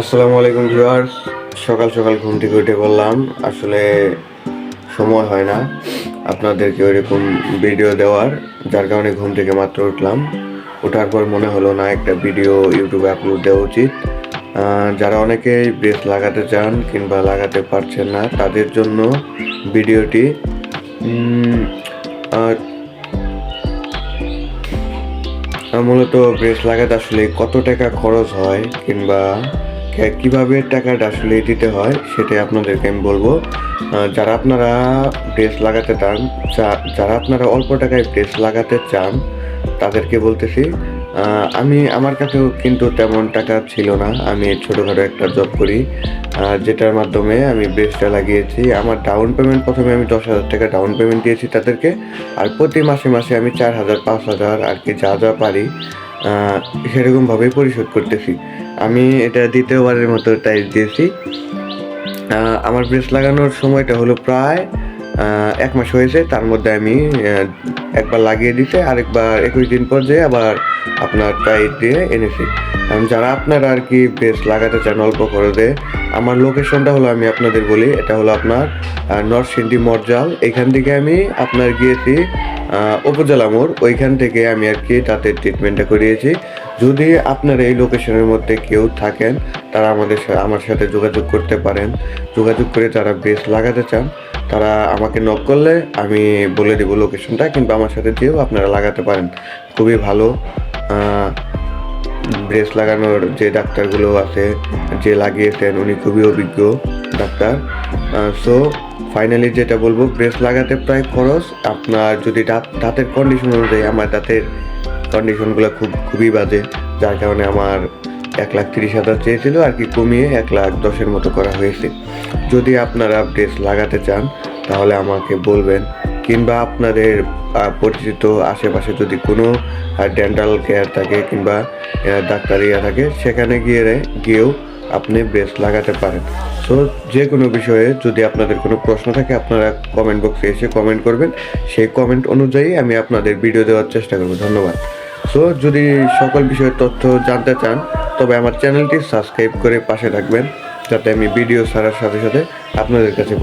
আসসালামু আলাইকুম ভিউয়ার্স। সকাল সকাল ঘুম থেকে উঠে বললাম, আসলে সময় হয় না আপনাদেরকে ওইরকম ভিডিও দেওয়ার, যার কারণে ঘুম থেকে মাত্র উঠলাম। ওঠার পর মনে হলো না একটা ভিডিও ইউটিউবে আপলোড দেওয়া উচিত। যারা অনেকেই ব্রেস লাগাতে চান কিংবা লাগাতে পারছেন না তাদের জন্য ভিডিওটি। মূলত ব্রেস লাগাতে আসলে কত টাকা খরচ হয় কিংবা কিভাবে টাকাটা আসলে দিতে হয় সেটাই আপনাদেরকে আমি বলবো। যারা আপনারা ব্রেস লাগাতে চান, যারা আপনারা অল্প টাকায় ব্রেস লাগাতে চান তাদেরকে বলতেছি, আমার কাছেও কিন্তু তেমন টাকা ছিল না। আমি ছোটোখাটো একটা জব করি, যেটার মাধ্যমে আমি ব্রেসটা লাগিয়েছি। আমার ডাউন পেমেন্ট প্রথমে আমি 10,000 টাকা ডাউন পেমেন্ট দিয়েছি তাদেরকে, আর প্রতি মাসে মাসে আমি 4,000 5,000 আর কি যা যা পারি সেরকমভাবেই পরিশোধ করতেছি। আমি এটা দ্বিতীয়বারের মতো টাইপ দিয়েছি। আমার ব্রেস লাগানোর সময়টা হলো প্রায় 1 মাস হয়েছে। তার মধ্যে আমি একবার লাগিয়ে দিতে, আরেকবার 21 দিন পর যেয়ে আবার আপনার টাইট দিয়ে এনেছি। যারা আপনারা আর কি ব্রেস লাগাতে চান অল্প খরচে, আমার লোকেশনটা হলো, আমি আপনাদের বলি, এটা হলো আপনার নরসিংদী মরজাল। এখান থেকে আমি আপনার গিয়েছি উপজেলা মোড়, ওইখান থেকে আমি আর কি দাঁতের ট্রিটমেন্টটা করিয়েছি। যদি আপনারা এই লোকেশনের মধ্যে কেউ থাকেন তারা আমার সাথে যোগাযোগ করতে পারেন। যোগাযোগ করে যারা ব্রেস লাগাতে চান তারা আমাকে নক করলে আমি বলে দেবো লোকেশনটা, কিংবা আমার সাথে যেও আপনারা লাগাতে পারেন। খুবই ভালো। ব্রেস লাগানোর যে ডাক্তারগুলো আছে, যে লাগিয়েছেন, উনি খুবই অভিজ্ঞ ডাক্তার। সো ফাইনালি যেটা বলবো, ব্রেস লাগাতে প্রায় খরচ আপনার, যদি দাঁতের কন্ডিশন অনুযায়ী, আমার দাঁতের কন্ডিশনগুলো খুবই বাজে, যার কারণে আমার 1,30,000 চেয়েছিল আর কি, কমিয়ে 1,10,000 মতো করা হয়েছে। যদি আপনারা ব্রেস লাগাতে চান তাহলে আমাকে বলবেন, কিংবা আপনাদের পরিচিত আশেপাশে যদি কোনো ডেন্টাল কেয়ার থাকে কিংবা ডাক্তারিয়া থাকে, সেখানে গিয়েও আপনি ব্রেস লাগাতে পারেন। সো যে কোনো বিষয়ে যদি আপনাদের কোনো প্রশ্ন থাকে আপনারা কমেন্ট বক্সে এসে কমেন্ট করবেন, সেই কমেন্ট অনুযায়ী আমি আপনাদের ভিডিও দেওয়ার চেষ্টা করব। ধন্যবাদ। সো যদি সকল বিষয়ের তথ্য জানতে চান তবে আমার চ্যানেলটি সাবস্ক্রাইব করে পাশে থাকবেন, যাতে আমি ভিডিও ছাড়ার সাথে সাথে আপনাদের কাছে